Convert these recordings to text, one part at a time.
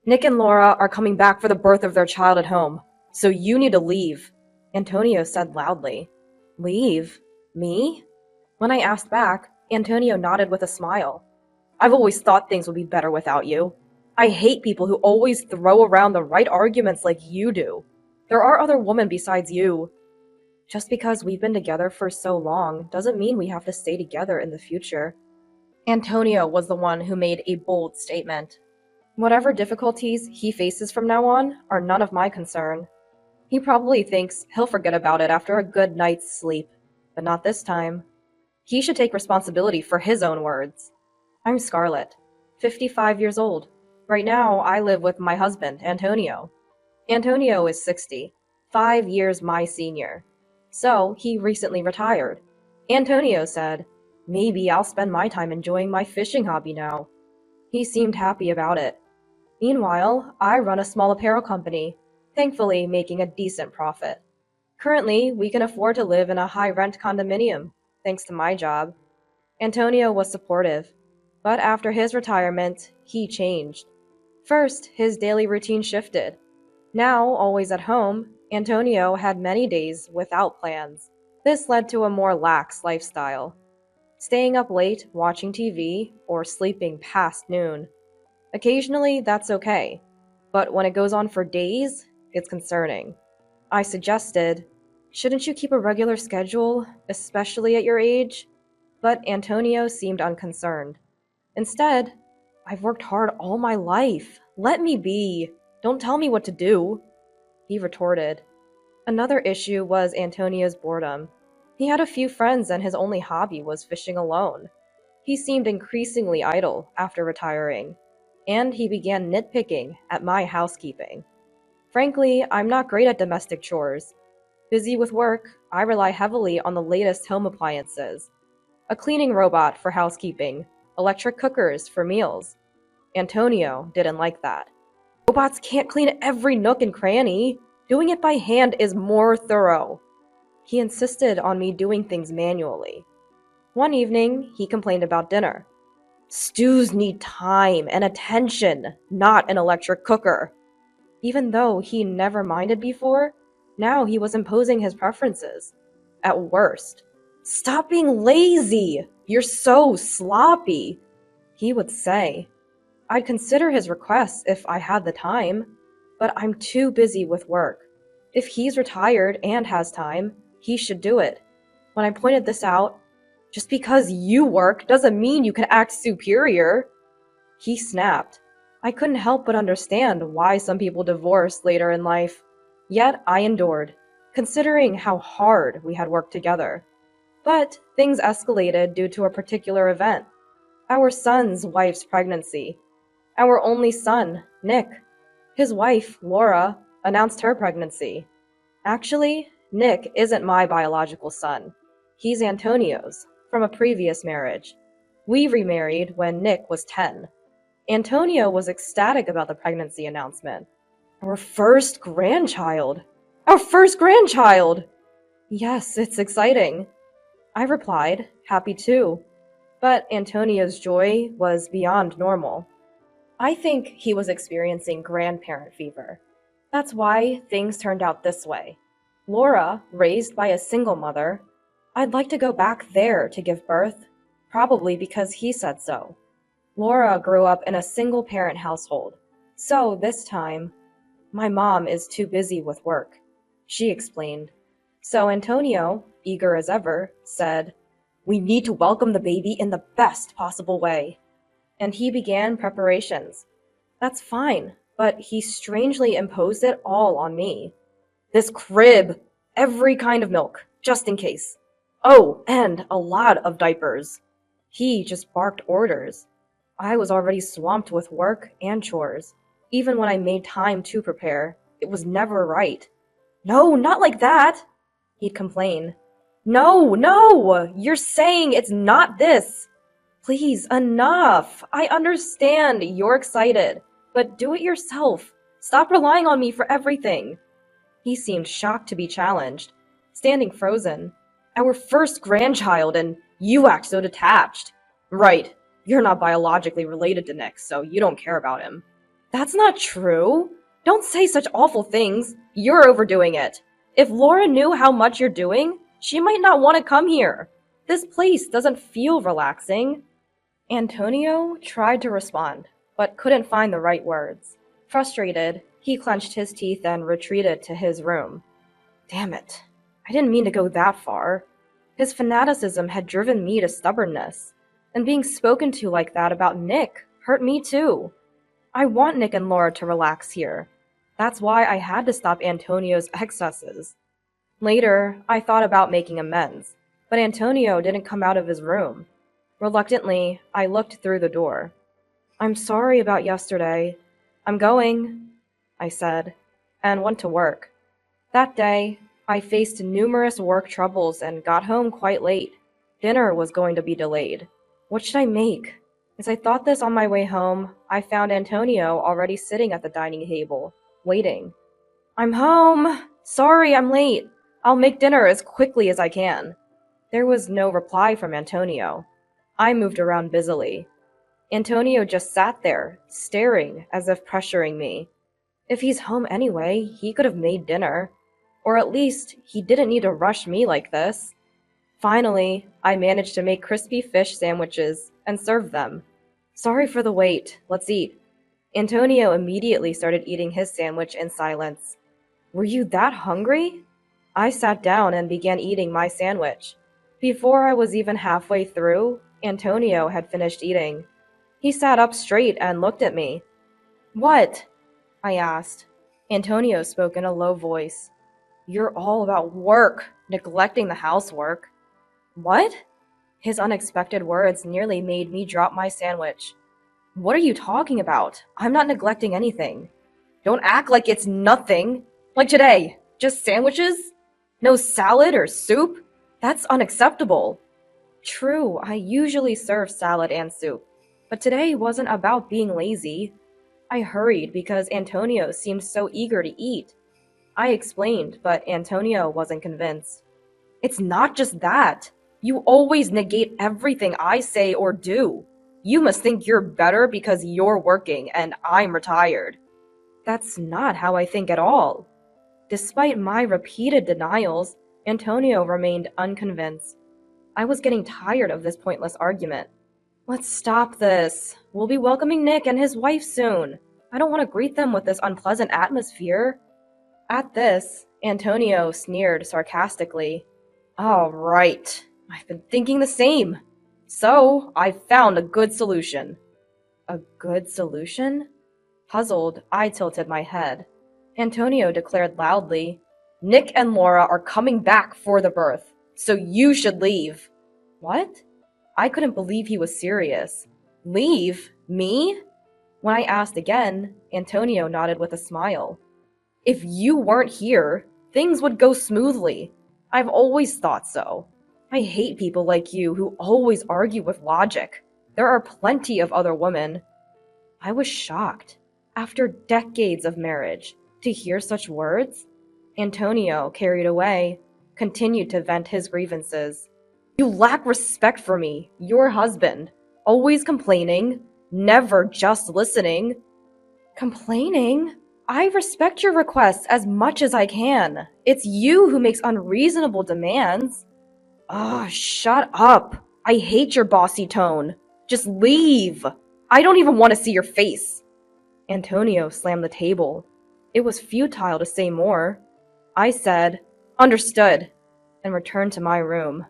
Nick and Laura are coming back for the birth of their child at home, so you need to leave, Antonio said loudly. Leave? Me? When I asked back, Antonio nodded with a smile. I've always thought things would be better without you. I hate people who always throw around the right arguments like you do. There are other women besides you. Just because we've been together for so long doesn't mean we have to stay together in the future. Antonio was the one who made a bold statement. Whatever difficulties he faces from now on are none of my concern. He probably thinks he'll forget about it after a good night's sleep, but not this time. He should take responsibility for his own words. I'm Scarlett, 55 years old. Right now, I live with my husband, Antonio. Antonio is 60, 5 years my senior. So, he recently retired. Antonio said, maybe I'll spend my time enjoying my fishing hobby now. He seemed happy about it. Meanwhile, I run a small apparel company, thankfully making a decent profit. Currently, we can afford to live in a high-rent condominium, thanks to my job. Antonio was supportive, but after his retirement, he changed. First, his daily routine shifted. Now, always at home, Antonio had many days without plans. This led to a more lax lifestyle, staying up late watching TV or sleeping past noon. Occasionally, that's okay, but when it goes on for days, it's concerning. I suggested, shouldn't you keep a regular schedule, especially at your age? But Antonio seemed unconcerned. Instead, I've worked hard all my life. Let me be. Don't tell me what to do, he retorted. Another issue was Antonio's boredom. He had a few friends and his only hobby was fishing alone. He seemed increasingly idle after retiring, and he began nitpicking at my housekeeping. Frankly, I'm not great at domestic chores. Busy with work, I rely heavily on the latest home appliances. A cleaning robot for housekeeping, electric cookers for meals. Antonio didn't like that. Robots can't clean every nook and cranny. Doing it by hand is more thorough. He insisted on me doing things manually. One evening, he complained about dinner. Stews need time and attention, not an electric cooker. Even though he never minded before, now he was imposing his preferences. At worst, stop being lazy! You're so sloppy, he would say. I'd consider his requests if I had the time, but I'm too busy with work. If he's retired and has time, he should do it. When I pointed this out, just because you work doesn't mean you can act superior, he snapped. I couldn't help but understand why some people divorce later in life. Yet I endured, considering how hard we had worked together. But things escalated due to a particular event. Our son's wife's pregnancy. Our only son, Nick. His wife, Laura, announced her pregnancy. Actually, Nick isn't my biological son. He's Antonio's, from a previous marriage. We remarried when Nick was 10. Antonio was ecstatic about the pregnancy announcement. Our first grandchild! Our first grandchild! Yes, it's exciting. I replied, happy too. But Antonio's joy was beyond normal. I think he was experiencing grandparent fever. That's why things turned out this way. Laura, raised by a single mother, I'd like to go back there to give birth, probably because he said so. Laura grew up in a single-parent household, so this time, my mom is too busy with work, she explained. So Antonio, eager as ever, said, we need to welcome the baby in the best possible way. And he began preparations. That's fine, but he strangely imposed it all on me. This crib, every kind of milk, just in case. Oh, and a lot of diapers. He just barked orders. I was already swamped with work and chores. Even when I made time to prepare, it was never right. No, not like that, he'd complain. No, you're saying it's not this. Please, enough. I understand you're excited, but do it yourself. Stop relying on me for everything. He seemed shocked to be challenged, standing frozen. Our first grandchild, and you act so detached. Right, you're not biologically related to Nick, so you don't care about him. That's not true. Don't say such awful things. You're overdoing it. If Laura knew how much you're doing, she might not want to come here. This place doesn't feel relaxing. Antonio tried to respond, but couldn't find the right words. Frustrated, he clenched his teeth and retreated to his room. Damn it. I didn't mean to go that far. His fanaticism had driven me to stubbornness, and being spoken to like that about Nick hurt me too. I want Nick and Laura to relax here. That's why I had to stop Antonio's excesses. Later, I thought about making amends, but Antonio didn't come out of his room. Reluctantly, I looked through the door. I'm sorry about yesterday. I'm going, I said, and went to work. That day, I faced numerous work troubles and got home quite late. Dinner was going to be delayed. What should I make? As I thought this on my way home, I found Antonio already sitting at the dining table, waiting. I'm home! Sorry, I'm late. I'll make dinner as quickly as I can. There was no reply from Antonio. I moved around busily. Antonio just sat there, staring as if pressuring me. If he's home anyway, he could have made dinner. Or at least, he didn't need to rush me like this. Finally, I managed to make crispy fish sandwiches and serve them. Sorry for the wait. Let's eat. Antonio immediately started eating his sandwich in silence. Were you that hungry? I sat down and began eating my sandwich. Before I was even halfway through, Antonio had finished eating. He sat up straight and looked at me. What? I asked. Antonio spoke in a low voice. You're all about work, neglecting the housework. What? His unexpected words nearly made me drop my sandwich. What are you talking about? I'm not neglecting anything. Don't act like it's nothing. Like today, just sandwiches? No salad or soup? That's unacceptable. True, I usually serve salad and soup, but today wasn't about being lazy. I hurried because Antonio seemed so eager to eat. I explained, but Antonio wasn't convinced. It's not just that. You always negate everything I say or do. You must think you're better because you're working and I'm retired. That's not how I think at all. Despite my repeated denials, Antonio remained unconvinced. I was getting tired of this pointless argument. Let's stop this. We'll be welcoming Nick and his wife soon. I don't want to greet them with this unpleasant atmosphere. At this, Antonio sneered sarcastically. All right, I've been thinking the same. So, I found a good solution. A good solution? Puzzled, I tilted my head. Antonio declared loudly, Nick and Laura are coming back for the birth, so you should leave. What? I couldn't believe he was serious. Leave? Me? When I asked again, Antonio nodded with a smile. If you weren't here, things would go smoothly. I've always thought so. I hate people like you who always argue with logic. There are plenty of other women. I was shocked. After decades of marriage, to hear such words? Antonio, carried away, continued to vent his grievances. You lack respect for me, your husband. Always complaining, never just listening. Complaining? I respect your requests as much as I can. It's you who makes unreasonable demands. Shut up. I hate your bossy tone. Just leave. I don't even want to see your face. Antonio slammed the table. It was futile to say more. I said, understood, and returned to my room.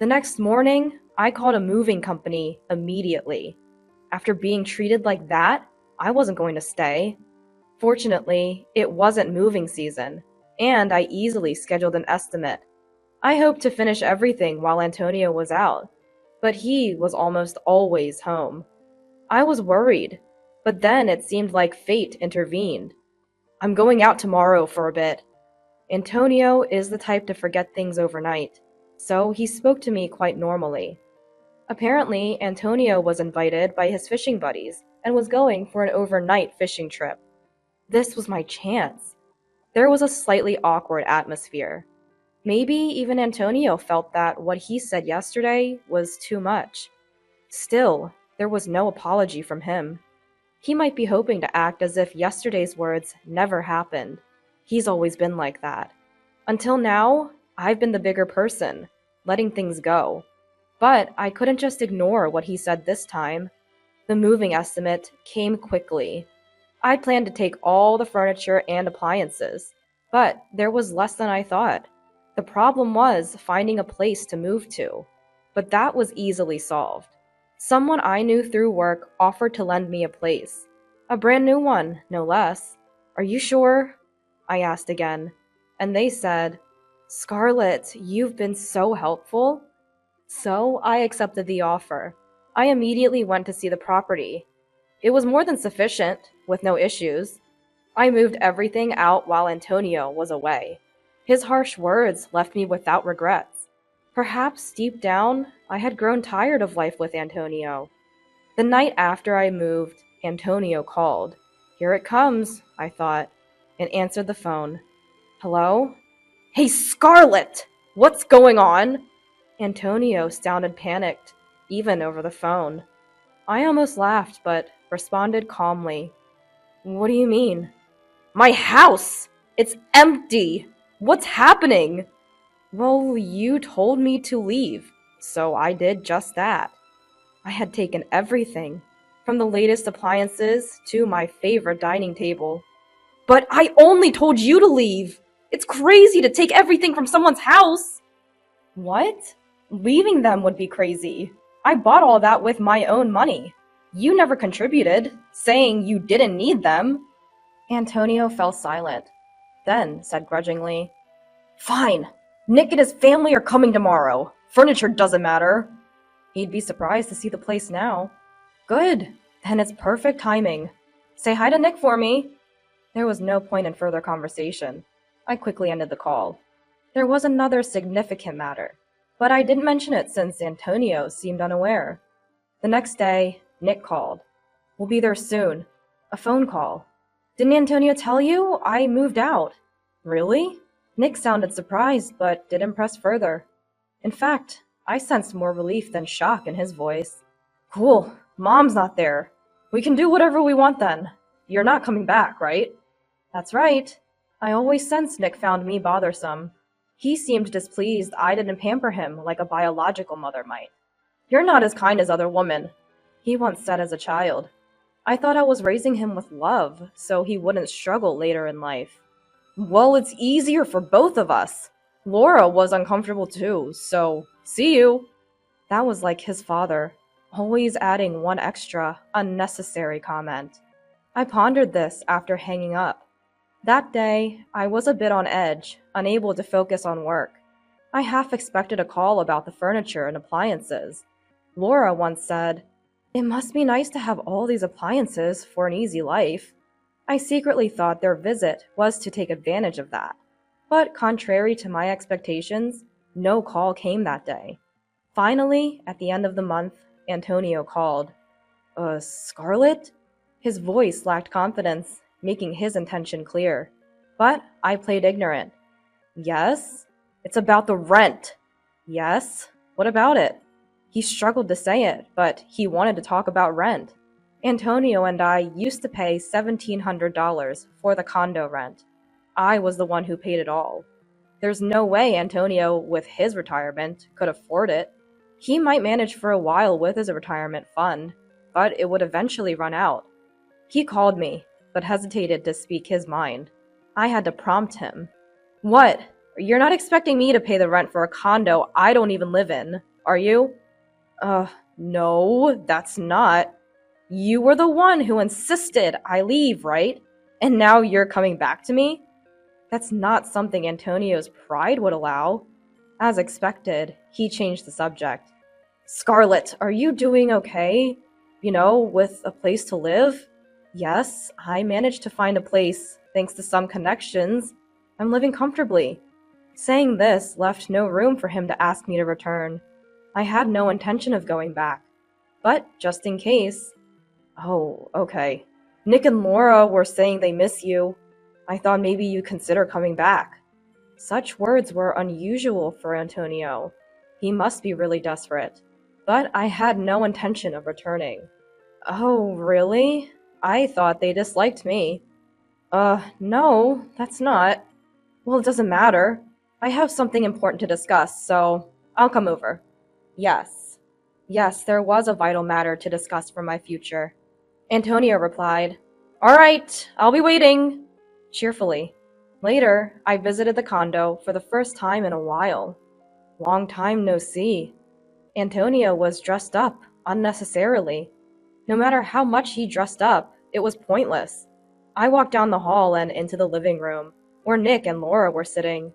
The next morning, I called a moving company immediately. After being treated like that, I wasn't going to stay. Fortunately, it wasn't moving season, and I easily scheduled an estimate. I hoped to finish everything while Antonio was out, but he was almost always home. I was worried, but then it seemed like fate intervened. I'm going out tomorrow for a bit. Antonio is the type to forget things overnight, so he spoke to me quite normally. Apparently, Antonio was invited by his fishing buddies and was going for an overnight fishing trip. This was my chance. There was a slightly awkward atmosphere. Maybe even Antonio felt that what he said yesterday was too much. Still, there was no apology from him. He might be hoping to act as if yesterday's words never happened. He's always been like that. Until now, I've been the bigger person, letting things go. But I couldn't just ignore what he said this time. The moving estimate came quickly. I'd planned to take all the furniture and appliances, but there was less than I thought. The problem was finding a place to move to, but that was easily solved. Someone I knew through work offered to lend me a place. A brand new one, no less. Are you sure? I asked again, and they said, Scarlett, you've been so helpful. So I accepted the offer. I immediately went to see the property. It was more than sufficient, with no issues. I moved everything out while Antonio was away. His harsh words left me without regrets. Perhaps deep down, I had grown tired of life with Antonio. The night after I moved, Antonio called. Here it comes, I thought, and answered the phone. Hello? Hey, Scarlett! What's going on? Antonio sounded panicked, even over the phone. I almost laughed, but responded calmly. What do you mean? My house! It's empty! What's happening? Well, you told me to leave, so I did just that. I had taken everything, from the latest appliances to my favorite dining table. But I only told you to leave! It's crazy to take everything from someone's house! What? Leaving them would be crazy. I bought all that with my own money. You never contributed, saying you didn't need them. Antonio fell silent, then said grudgingly, Fine. Nick and his family are coming tomorrow. Furniture doesn't matter. He'd be surprised to see the place now. Good. Then it's perfect timing. Say hi to Nick for me. There was no point in further conversation. I quickly ended the call. There was another significant matter, but I didn't mention it since Antonio seemed unaware. The next day, Nick called. We'll be there soon. A phone call. Didn't Antonio tell you? I moved out. Really? Nick sounded surprised, but didn't press further. In fact, I sensed more relief than shock in his voice. Cool. Mom's not there. We can do whatever we want then. You're not coming back, right? That's right. I always sensed Nick found me bothersome. He seemed displeased I didn't pamper him like a biological mother might. You're not as kind as other women, he once said as a child. I thought I was raising him with love, so he wouldn't struggle later in life. Well, it's easier for both of us. Laura was uncomfortable too, so see you. That was like his father, always adding one extra, unnecessary comment. I pondered this after hanging up. That day, I was a bit on edge, unable to focus on work. I half expected a call about the furniture and appliances. Laura once said, It must be nice to have all these appliances for an easy life. I secretly thought their visit was to take advantage of that. But contrary to my expectations, no call came that day. Finally, at the end of the month, Antonio called. Scarlett? His voice lacked confidence, making his intention clear. But I played ignorant. Yes? It's about the rent. Yes? What about it? He struggled to say it, but he wanted to talk about rent. Antonio and I used to pay $1,700 for the condo rent. I was the one who paid it all. There's no way Antonio, with his retirement, could afford it. He might manage for a while with his retirement fund, but it would eventually run out. He called me, but hesitated to speak his mind. I had to prompt him. What? You're not expecting me to pay the rent for a condo I don't even live in, are you? No, that's not. You were the one who insisted I leave, right? And now you're coming back to me? That's not something Antonio's pride would allow. As expected, he changed the subject. Scarlett, are you doing okay? With a place to live? Yes, I managed to find a place, thanks to some connections. I'm living comfortably. Saying this left no room for him to ask me to return. I had no intention of going back. But just in case... Oh, okay. Nick and Laura were saying they miss you. I thought maybe you'd consider coming back. Such words were unusual for Antonio. He must be really desperate. But I had no intention of returning. Oh, really? I thought they disliked me. No, that's not. Well, it doesn't matter. I have something important to discuss, so I'll come over. Yes. Yes, there was a vital matter to discuss for my future. Antonio replied, All right, I'll be waiting, cheerfully. Later, I visited the condo for the first time in a while. Long time no see. Antonio was dressed up, unnecessarily. No matter how much he dressed up, it was pointless. I walked down the hall and into the living room, where Nick and Laura were sitting.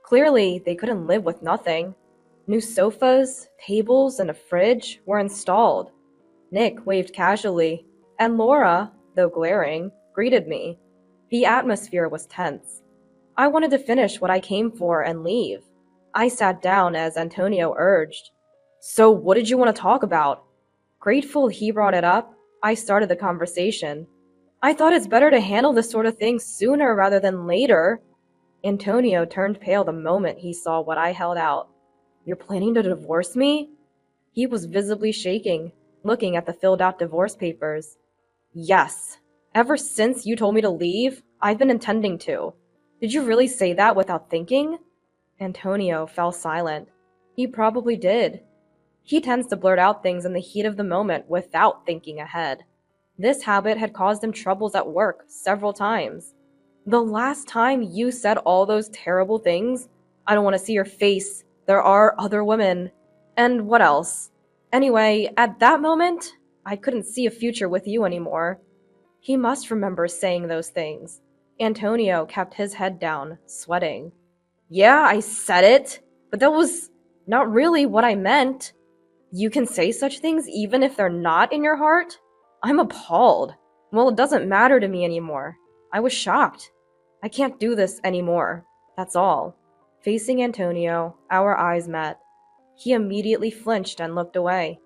Clearly, they couldn't live with nothing. New sofas, tables, and a fridge were installed. Nick waved casually, and Laura, though glaring, greeted me. The atmosphere was tense. I wanted to finish what I came for and leave. I sat down as Antonio urged. So, what did you want to talk about? Grateful he brought it up, I started the conversation. I thought it's better to handle this sort of thing sooner rather than later. Antonio turned pale the moment he saw what I held out. You're planning to divorce me? He was visibly shaking, looking at the filled out divorce papers. Yes. Ever since you told me to leave, I've been intending to. Did you really say that without thinking? Antonio fell silent. He probably did. He tends to blurt out things in the heat of the moment without thinking ahead. This habit had caused him troubles at work several times. The last time you said all those terrible things, I don't want to see your face, there are other women, and what else? Anyway, at that moment, I couldn't see a future with you anymore. He must remember saying those things. Antonio kept his head down, sweating. Yeah, I said it, but that was not really what I meant. You can say such things even if they're not in your heart? I'm appalled. Well, it doesn't matter to me anymore. I was shocked. I can't do this anymore. That's all. Facing Antonio, our eyes met. He immediately flinched and looked away.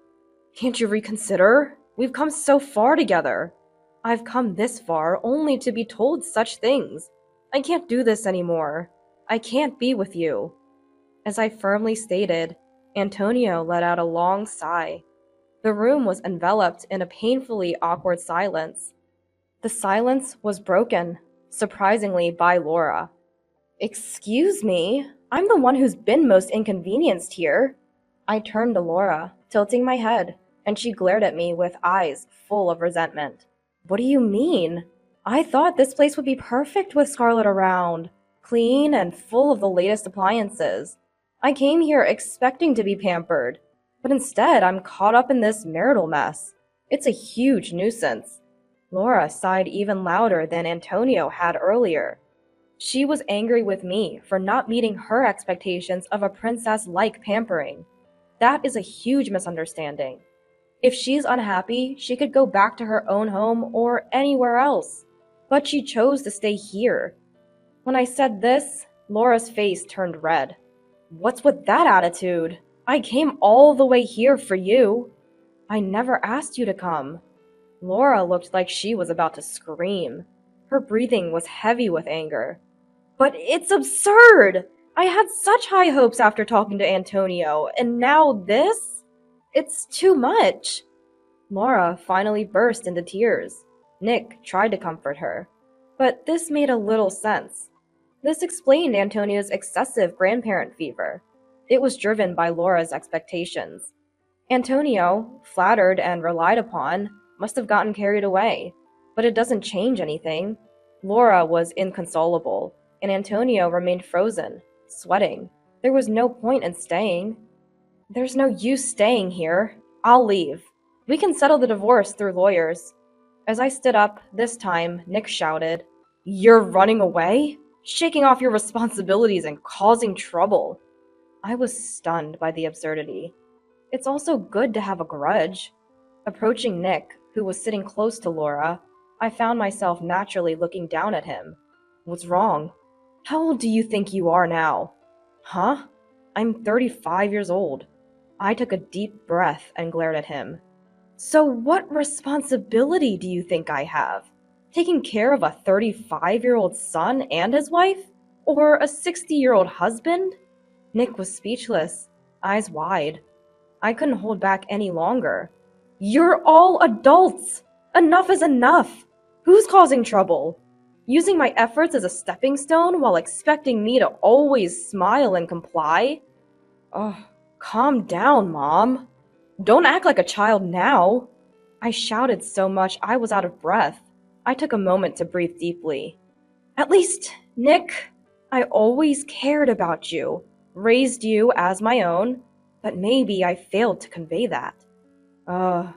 Can't you reconsider? We've come so far together. I've come this far only to be told such things. I can't do this anymore. I can't be with you. As I firmly stated, Antonio let out a long sigh. The room was enveloped in a painfully awkward silence. The silence was broken, surprisingly, by Laura. Excuse me, I'm the one who's been most inconvenienced here. I turned to Laura, tilting my head, and she glared at me with eyes full of resentment. What do you mean? I thought this place would be perfect with Scarlett around, clean and full of the latest appliances. I came here expecting to be pampered, but instead I'm caught up in this marital mess. It's a huge nuisance. Laura sighed even louder than Antonio had earlier. She was angry with me for not meeting her expectations of a princess-like pampering. That is a huge misunderstanding. If she's unhappy, she could go back to her own home or anywhere else. But she chose to stay here. When I said this, Laura's face turned red. What's with that attitude? I came all the way here for you. I never asked you to come. Laura looked like she was about to scream. Her breathing was heavy with anger. But it's absurd! I had such high hopes after talking to Antonio, and now this? It's too much. Laura finally burst into tears. Nick tried to comfort her. But this made a little sense. This explained Antonio's excessive grandparent fever. It was driven by Laura's expectations. Antonio, flattered and relied upon, must have gotten carried away. But it doesn't change anything. Laura was inconsolable, and Antonio remained frozen, sweating. There was no point in staying. There's no use staying here. I'll leave. We can settle the divorce through lawyers. As I stood up, this time, Nick shouted, You're running away? Shaking off your responsibilities and causing trouble. I was stunned by the absurdity. It's also good to have a grudge. Approaching Nick, who was sitting close to Laura, I found myself naturally looking down at him. What's wrong? How old do you think you are now? Huh? I'm 35 years old. I took a deep breath and glared at him. So what responsibility do you think I have? Taking care of a 35-year-old son and his wife? Or a 60-year-old husband? Nick was speechless, eyes wide. I couldn't hold back any longer. You're all adults! Enough is enough! Who's causing trouble? Using my efforts as a stepping stone while expecting me to always smile and comply? Oh, calm down, Mom. Don't act like a child now. I shouted so much I was out of breath. I took a moment to breathe deeply. At least, Nick, I always cared about you, raised you as my own, but maybe I failed to convey that. Uh,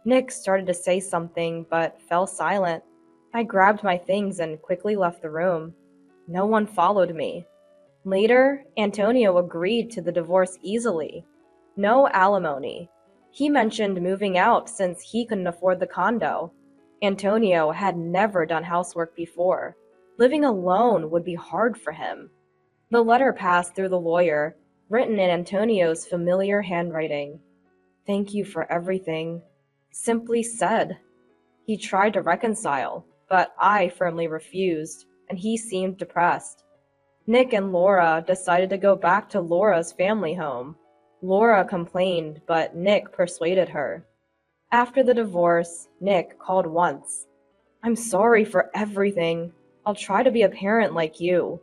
Nick started to say something but fell silent. I grabbed my things and quickly left the room. No one followed me. Later, Antonio agreed to the divorce easily. No alimony. He mentioned moving out since he couldn't afford the condo. Antonio had never done housework before. Living alone would be hard for him. The letter passed through the lawyer, written in Antonio's familiar handwriting. Thank you for everything. Simply said. He tried to reconcile, but I firmly refused, and he seemed depressed. Nick and Laura decided to go back to Laura's family home. Laura complained, but Nick persuaded her. After the divorce, Nick called once. I'm sorry for everything. I'll try to be a parent like you,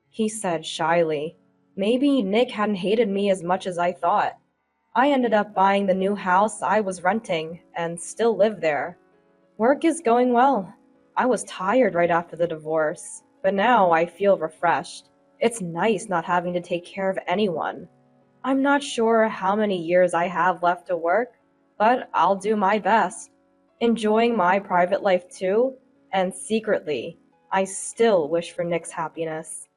he said shyly. Maybe Nick hadn't hated me as much as I thought. I ended up buying the new house I was renting and still live there. Work is going well. I was tired right after the divorce, but now I feel refreshed. It's nice not having to take care of anyone. I'm not sure how many years I have left to work, but I'll do my best. Enjoying my private life too, and secretly, I still wish for Nick's happiness.